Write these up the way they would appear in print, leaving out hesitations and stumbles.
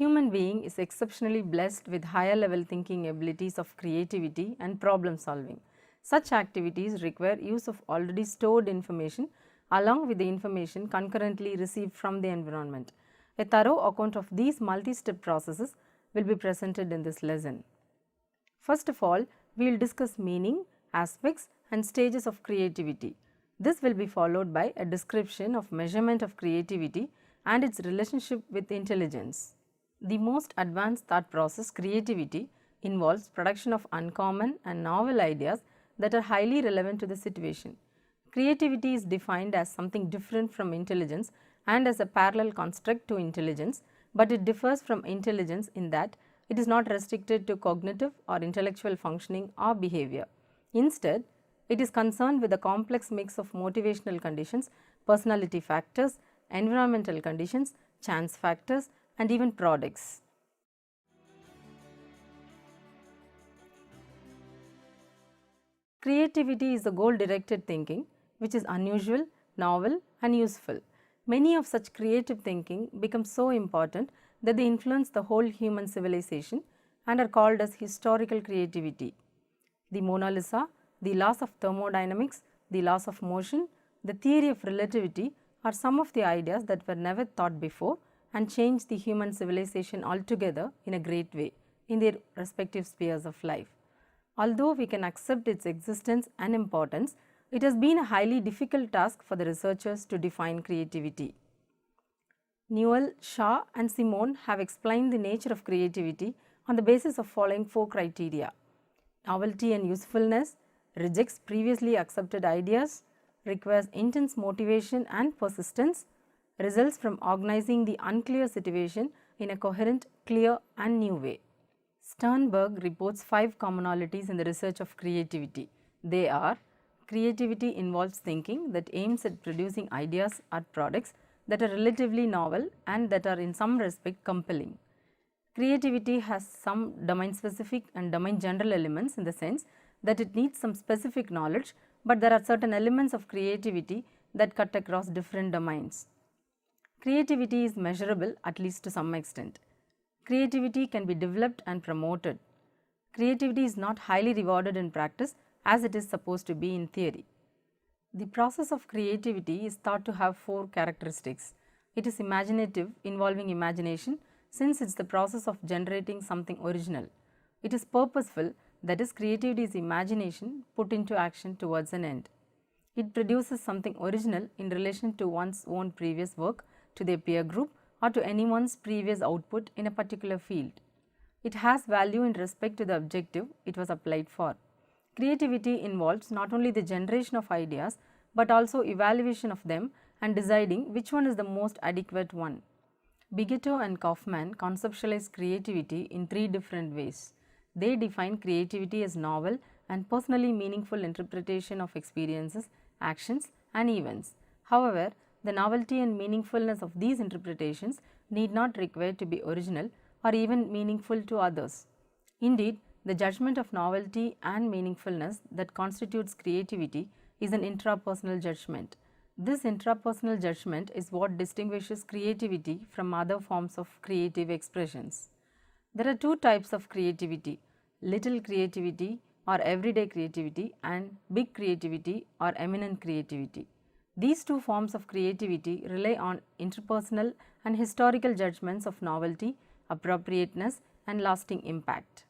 human being is exceptionally blessed with higher level thinking abilities of creativity and problem solving. Such activities require use of already stored information along with the information concurrently received from the environment. A thorough account of these multi-step processes will be presented in this lesson. First of all, we will discuss meaning, aspects and stages of creativity. This will be followed by a description of measurement of creativity and its relationship with intelligence. The most advanced thought process, creativity, involves production of uncommon and novel ideas that are highly relevant to the situation. Creativity is defined as something different from intelligence and as a parallel construct to intelligence, but it differs from intelligence in that it is not restricted to cognitive or intellectual functioning or behavior. Instead, it is concerned with a complex mix of motivational conditions, personality factors, environmental conditions, chance factors, and even products. Creativity is the goal-directed thinking which is unusual, novel and useful. Many of such creative thinking become so important that they influence the whole human civilization and are called as historical creativity. The Mona Lisa, the laws of thermodynamics, the laws of motion, the theory of relativity are some of the ideas that were never thought before and changed the human civilization altogether in a great way in their respective spheres of life. Although we can accept its existence and importance, it has been a highly difficult task for the researchers to define creativity. Newell, Shaw and Simon have explained the nature of creativity on the basis of following 4 criteria: novelty and usefulness, rejects previously accepted ideas, requires intense motivation and persistence, results from organizing the unclear situation in a coherent, clear and new way. Sternberg reports 5 commonalities in the research of creativity. They are: creativity involves thinking that aims at producing ideas or products that are relatively novel and that are in some respect compelling. Creativity has some domain specific and domain general elements in the sense that it needs some specific knowledge, but there are certain elements of creativity that cut across different domains. Creativity is measurable at least to some extent. Creativity can be developed and promoted. Creativity is not highly rewarded in practice as it is supposed to be in theory. The process of creativity is thought to have 4 characteristics. It is imaginative, involving imagination, since it is the process of generating something original. It is purposeful, that is, creativity is imagination put into action towards an end. It produces something original in relation to one's own previous work, to their peer group, or to anyone's previous output in a particular field. It has value in respect to the objective it was applied for. Creativity involves not only the generation of ideas, but also evaluation of them and deciding which one is the most adequate one. Bigetto and Kaufman conceptualize creativity in 3 different ways. They define creativity as novel and personally meaningful interpretation of experiences, actions and events. However, the novelty and meaningfulness of these interpretations need not require to be original or even meaningful to others. Indeed, the judgment of novelty and meaningfulness that constitutes creativity is an intrapersonal judgment. This intrapersonal judgment is what distinguishes creativity from other forms of creative expressions. There are 2 types of creativity: little creativity or everyday creativity and big creativity or eminent creativity. These 2 forms of creativity rely on interpersonal and historical judgments of novelty, appropriateness and lasting impact.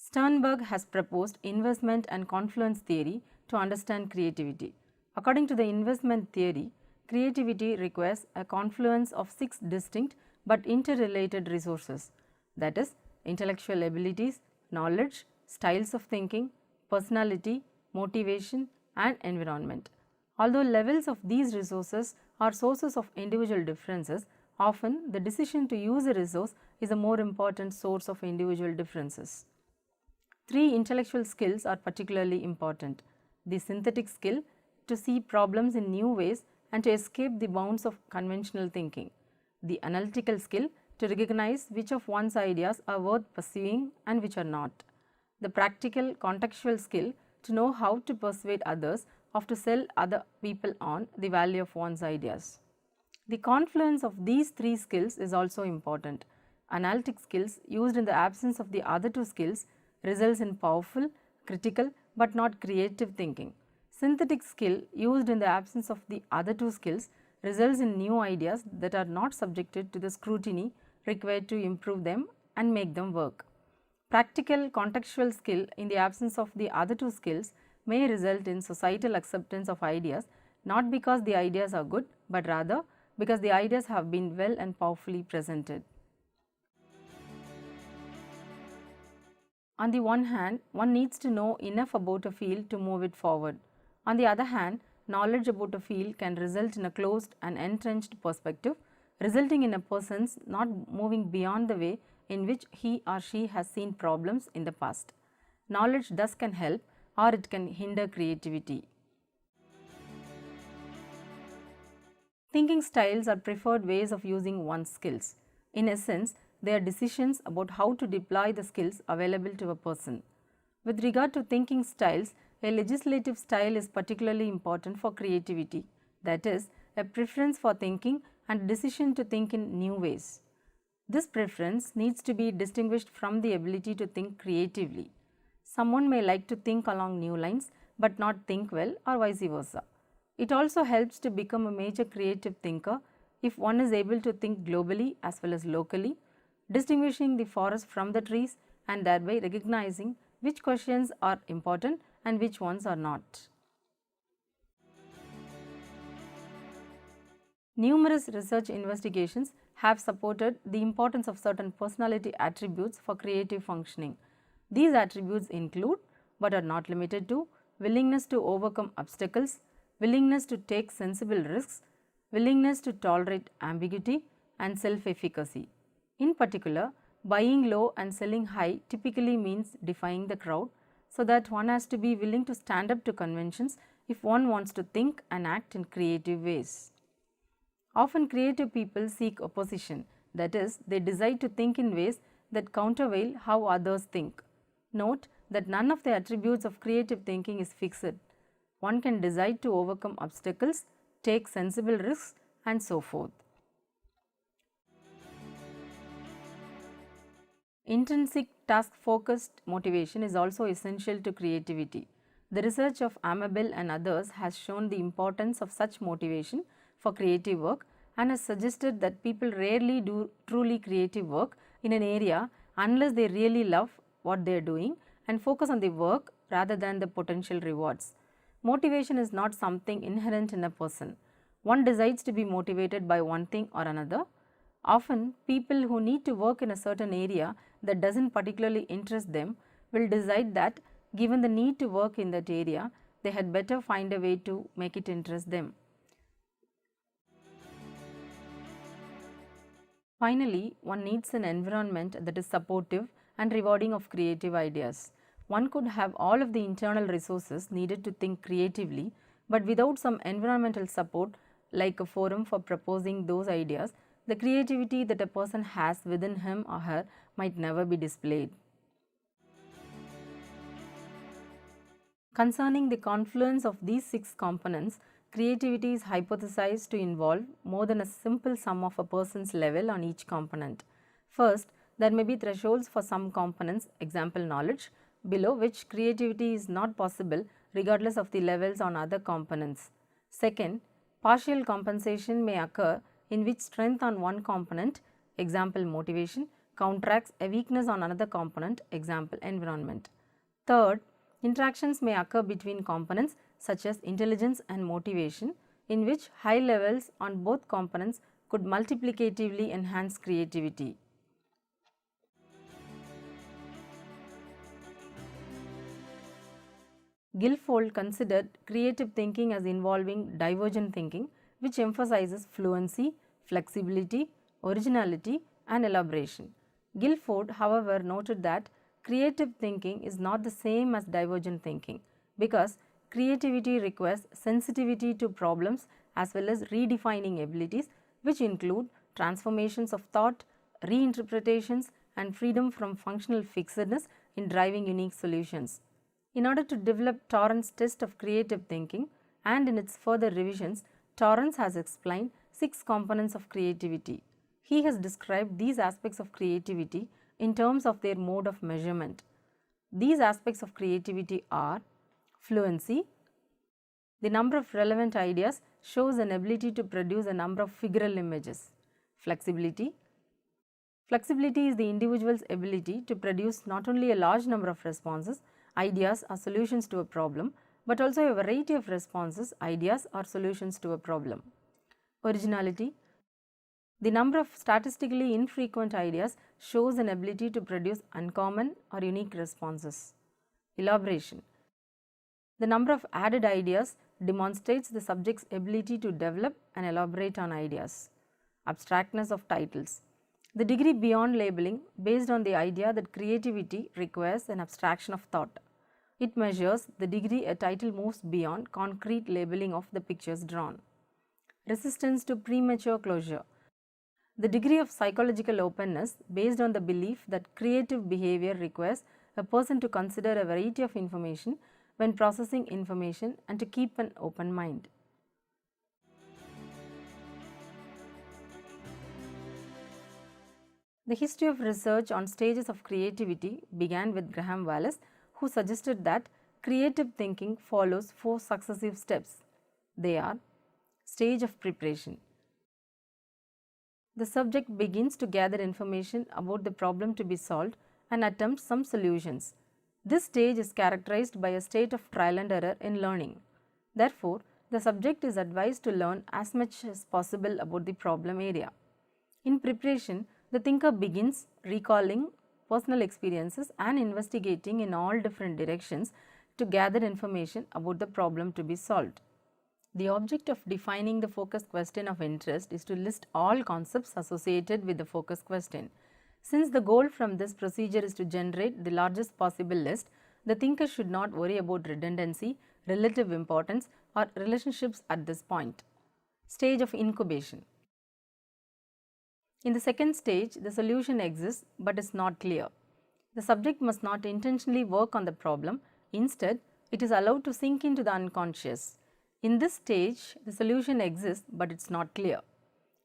Sternberg has proposed investment and confluence theory to understand creativity. According to the investment theory, creativity requires a confluence of 6 distinct but interrelated resources, that is, intellectual abilities, knowledge, styles of thinking, personality, motivation and environment. Although levels of these resources are sources of individual differences, often the decision to use a resource is a more important source of individual differences. 3 intellectual skills are particularly important: the synthetic skill to see problems in new ways and to escape the bounds of conventional thinking, the analytical skill to recognize which of one's ideas are worth pursuing and which are not, the practical contextual skill to know how to persuade others or to sell other people on the value of one's ideas. The confluence of these three skills is also important. Analytic skills used in the absence of the other two skills results in powerful, critical but not creative thinking. Synthetic skill used in the absence of the other two skills results in new ideas that are not subjected to the scrutiny required to improve them and make them work. Practical contextual skill in the absence of the other two skills may result in societal acceptance of ideas not because the ideas are good but rather because the ideas have been well and powerfully presented. On the one hand, one needs to know enough about a field to move it forward. On the other hand, knowledge about a field can result in a closed and entrenched perspective, resulting in a person's not moving beyond the way in which he or she has seen problems in the past. Knowledge thus can help or it can hinder creativity. Thinking styles are preferred ways of using one's skills. In essence, they are decisions about how to deploy the skills available to a person. With regard to thinking styles, a legislative style is particularly important for creativity, that is, a preference for thinking and decision to think in new ways. This preference needs to be distinguished from the ability to think creatively. Someone may like to think along new lines but not think well, or vice versa. It also helps to become a major creative thinker if one is able to think globally as well as locally, distinguishing the forest from the trees and thereby recognizing which questions are important and which ones are not. Numerous research investigations have supported the importance of certain personality attributes for creative functioning. These attributes include, but are not limited to, willingness to overcome obstacles, willingness to take sensible risks, willingness to tolerate ambiguity, and self-efficacy. In particular, buying low and selling high typically means defying the crowd, so that one has to be willing to stand up to conventions if one wants to think and act in creative ways. Often creative people seek opposition, that is, they decide to think in ways that countervail how others think. Note that none of the attributes of creative thinking is fixed. One can decide to overcome obstacles, take sensible risks, and so forth. Intrinsic task-focused motivation is also essential to creativity. The research of Amabel and others has shown the importance of such motivation for creative work and has suggested that people rarely do truly creative work in an area unless they really love what they are doing and focus on the work rather than the potential rewards. Motivation is not something inherent in a person. One decides to be motivated by one thing or another. Often, people who need to work in a certain area that doesn't particularly interest them will decide that given the need to work in that area, they had better find a way to make it interest them. Finally, one needs an environment that is supportive and rewarding of creative ideas. One could have all of the internal resources needed to think creatively, but without some environmental support like a forum for proposing those ideas, the creativity that a person has within him or her might never be displayed. Concerning the confluence of these 6 components, creativity is hypothesized to involve more than a simple sum of a person's level on each component. First, there may be thresholds for some components, example knowledge, below which creativity is not possible regardless of the levels on other components. Second, partial compensation may occur in which strength on one component, example motivation, counteracts a weakness on another component, example environment. Third, interactions may occur between components such as intelligence and motivation, in which high levels on both components could multiplicatively enhance creativity. Guilford considered creative thinking as involving divergent thinking, which emphasizes fluency, flexibility, originality, and elaboration. Guilford, however, noted that creative thinking is not the same as divergent thinking because creativity requires sensitivity to problems as well as redefining abilities, which include transformations of thought, reinterpretations, and freedom from functional fixedness in driving unique solutions. In order to develop Torrance test of creative thinking and in its further revisions, Torrance has explained 6 components of creativity. He has described these aspects of creativity in terms of their mode of measurement. These aspects of creativity are fluency. The number of relevant ideas shows an ability to produce a number of figural images. Flexibility. Flexibility is the individual's ability to produce not only a large number of responses, ideas or solutions to a problem, but also a variety of responses, ideas or solutions to a problem. Originality. The number of statistically infrequent ideas shows an ability to produce uncommon or unique responses. Elaboration. The number of added ideas demonstrates the subject's ability to develop and elaborate on ideas. Abstractness of titles. The degree beyond labeling based on the idea that creativity requires an abstraction of thought. It measures the degree a title moves beyond concrete labeling of the pictures drawn. Resistance to premature closure. The degree of psychological openness based on the belief that creative behavior requires a person to consider a variety of information when processing information and to keep an open mind. The history of research on stages of creativity began with Graham Wallas, who suggested that creative thinking follows 4 successive steps. They are: stage of preparation. The subject begins to gather information about the problem to be solved and attempts some solutions. This stage is characterized by a state of trial and error in learning. Therefore, the subject is advised to learn as much as possible about the problem area. In preparation, the thinker begins recalling personal experiences and investigating in all different directions to gather information about the problem to be solved. The object of defining the focus question of interest is to list all concepts associated with the focus question. Since the goal from this procedure is to generate the largest possible list, the thinker should not worry about redundancy, relative importance, or relationships at this point. Stage of incubation. In the second stage, the solution exists but is not clear. The subject must not intentionally work on the problem. Instead, it is allowed to sink into the unconscious. In this stage, the solution exists but it is not clear.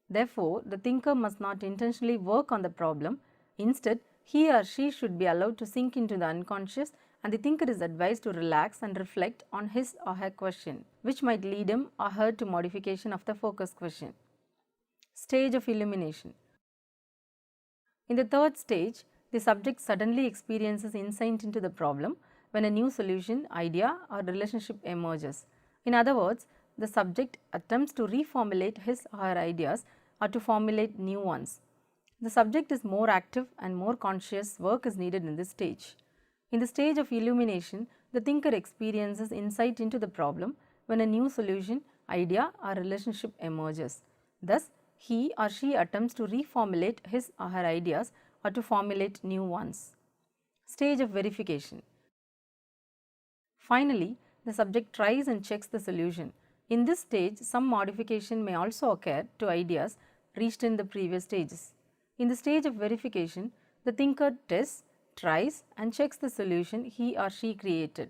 Therefore, the thinker must not intentionally work on the problem. Instead, he or she should be allowed to sink into the unconscious, and the thinker is advised to relax and reflect on his or her question, which might lead him or her to modification of the focus question. Stage of illumination. In the third stage, the subject suddenly experiences insight into the problem when a new solution, idea, or relationship emerges. In other words, the subject attempts to reformulate his or her ideas or to formulate new ones. The subject is more active and more conscious work is needed in this stage. In the stage of illumination, the thinker experiences insight into the problem when a new solution, idea, or relationship emerges. Thus, he or she attempts to reformulate his or her ideas or to formulate new ones. Stage of verification. Finally, the subject tries and checks the solution. In this stage, some modification may also occur to ideas reached in the previous stages. In the stage of verification, the thinker tests, tries, and checks the solution he or she created.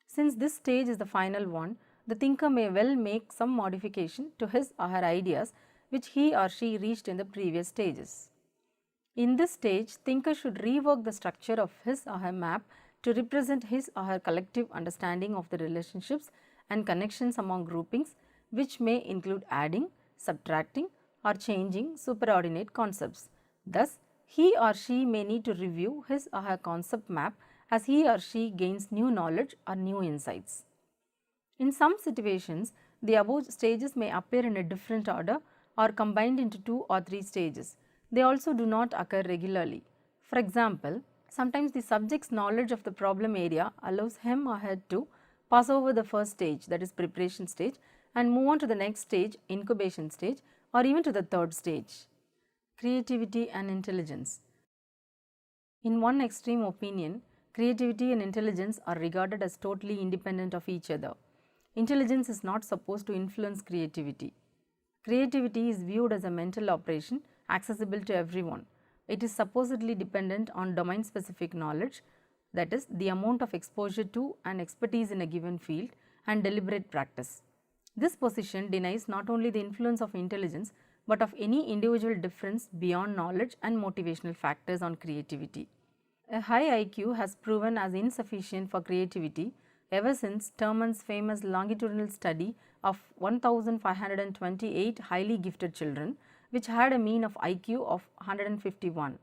Since this stage is the final one, the thinker may well make some modification to his or her ideas which he or she reached in the previous stages. In this stage, thinker should rework the structure of his or her map to represent his or her collective understanding of the relationships and connections among groupings, which may include adding, subtracting, or changing superordinate concepts. Thus, he or she may need to review his or her concept map as he or she gains new knowledge or new insights. In some situations, the above stages may appear in a different order or combined into 2 or 3 stages. They also do not occur regularly. For example, sometimes the subject's knowledge of the problem area allows him or her to pass over the first stage, that is preparation stage, and move on to the next stage, incubation stage, or even to the third stage. Creativity and intelligence. In one extreme opinion, creativity and intelligence are regarded as totally independent of each other. Intelligence is not supposed to influence creativity. Creativity is viewed as a mental operation accessible to everyone. It is supposedly dependent on domain-specific knowledge, that is, the amount of exposure to and expertise in a given field, and deliberate practice. This position denies not only the influence of intelligence but of any individual difference beyond knowledge and motivational factors on creativity. A high IQ has proven as insufficient for creativity ever since Terman's famous longitudinal study of 1528 highly gifted children, which had a mean of IQ of 151.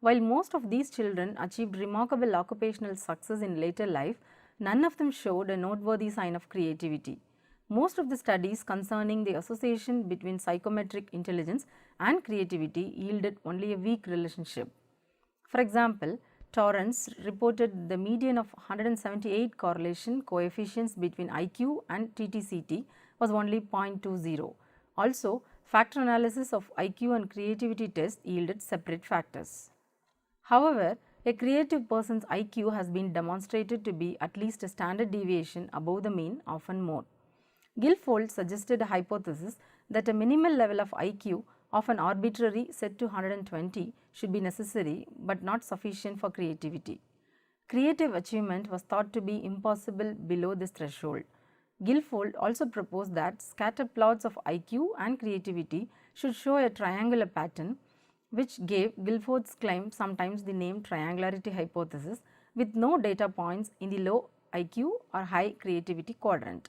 While most of these children achieved remarkable occupational success in later life, none of them showed a noteworthy sign of creativity. Most of the studies concerning the association between psychometric intelligence and creativity yielded only a weak relationship. For example, Torrance reported the median of 178 correlation coefficients between IQ and TTCT was only 0.20. Also, factor analysis of IQ and creativity tests yielded separate factors. However, a creative person's IQ has been demonstrated to be at least a standard deviation above the mean, often more. Guilford suggested a hypothesis that a minimal level of IQ of an arbitrary set to 120 should be necessary but not sufficient for creativity. Creative achievement was thought to be impossible below this threshold. Guilford also proposed that scatter plots of IQ and creativity should show a triangular pattern, which gave Guilford's claim sometimes the name triangularity hypothesis, with no data points in the low IQ or high creativity quadrant.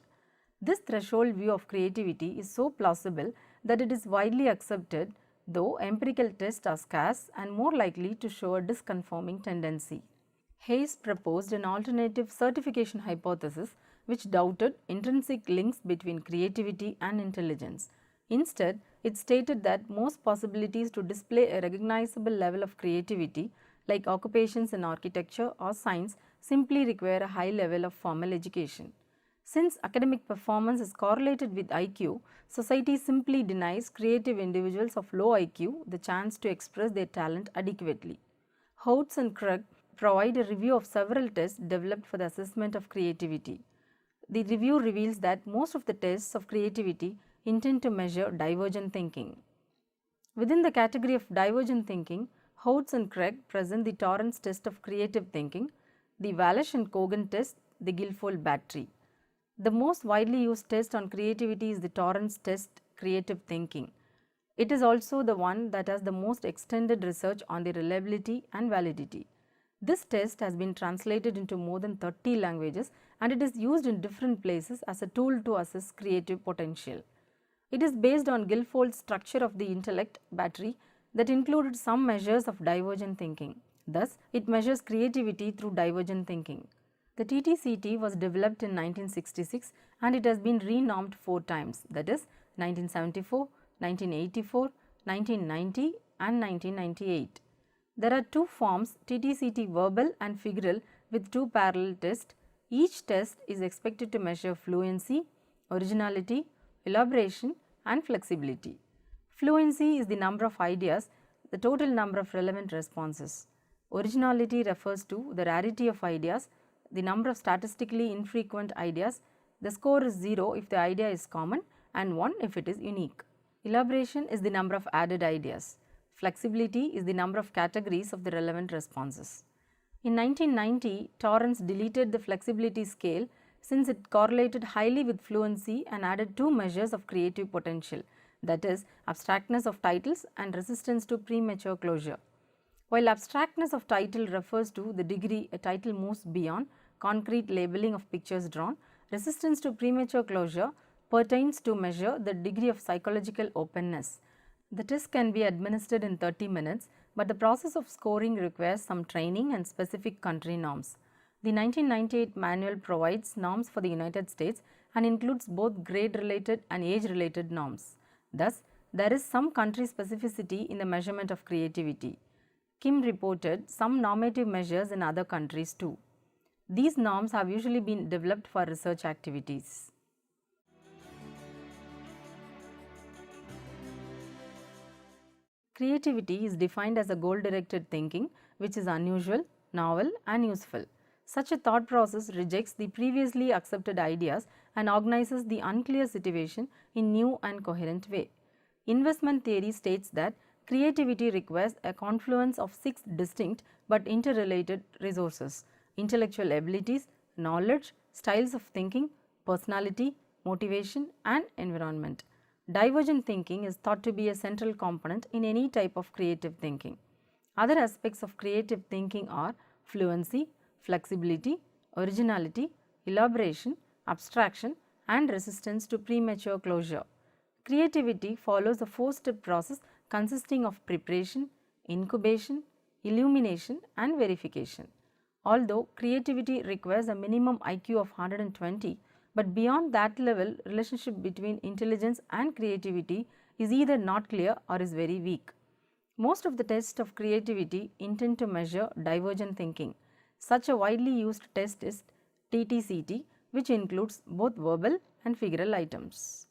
This threshold view of creativity is so plausible that it is widely accepted, though empirical tests are scarce and more likely to show a disconforming tendency. Hayes proposed an alternative certification hypothesis which doubted intrinsic links between creativity and intelligence. Instead, it stated that most possibilities to display a recognizable level of creativity, like occupations in architecture or science, simply require a high level of formal education. Since academic performance is correlated with IQ, society simply denies creative individuals of low IQ the chance to express their talent adequately. Houts and Krug provide a review of several tests developed for the assessment of creativity. The review reveals that most of the tests of creativity intend to measure divergent thinking. Within the category of divergent thinking, Houts and Krug present the Torrance test of creative thinking, the Walsh and Kogan test, the Guilford battery. The most widely used test on creativity is the Torrance test creative thinking. It is also the one that has the most extended research on the reliability and validity. This test has been translated into more than 30 languages and it is used in different places as a tool to assess creative potential. It is based on Guilford's structure of the intellect battery that included some measures of divergent thinking. Thus, it measures creativity through divergent thinking. The TTCT was developed in 1966 and it has been renormed 4 times, that is 1974, 1984, 1990 and 1998. There are 2 forms, TTCT verbal and figural, with 2 parallel tests. Each test is expected to measure fluency, originality, elaboration and flexibility. Fluency is the number of ideas, the total number of relevant responses. Originality refers to the rarity of ideas, the number of statistically infrequent ideas. The score is 0 if the idea is common and 1 if it is unique. Elaboration is the number of added ideas. Flexibility is the number of categories of the relevant responses. In 1990, Torrance deleted the flexibility scale since it correlated highly with fluency and added 2 measures of creative potential, that is, abstractness of titles and resistance to premature closure. While abstractness of title refers to the degree a title moves beyond concrete labeling of pictures drawn, resistance to premature closure pertains to measure the degree of psychological openness. The test can be administered in 30 minutes, but the process of scoring requires some training and specific country norms. The 1998 manual provides norms for the United States and includes both grade-related and age-related norms. Thus, there is some country specificity in the measurement of creativity. Kim reported some normative measures in other countries too. These norms have usually been developed for research activities. Creativity is defined as a goal-directed thinking which is unusual, novel and useful. Such a thought process rejects the previously accepted ideas and organizes the unclear situation in new and coherent way. Investment theory states that creativity requires a confluence of 6 distinct but interrelated resources: intellectual abilities, knowledge, styles of thinking, personality, motivation, and environment. Divergent thinking is thought to be a central component in any type of creative thinking. Other aspects of creative thinking are fluency, flexibility, originality, elaboration, abstraction, and resistance to premature closure. Creativity follows a four-step process consisting of preparation, incubation, illumination, and verification. Although creativity requires a minimum IQ of 120, but beyond that level, relationship between intelligence and creativity is either not clear or is very weak. Most of the tests of creativity intend to measure divergent thinking. Such a widely used test is TTCT, which includes both verbal and figural items.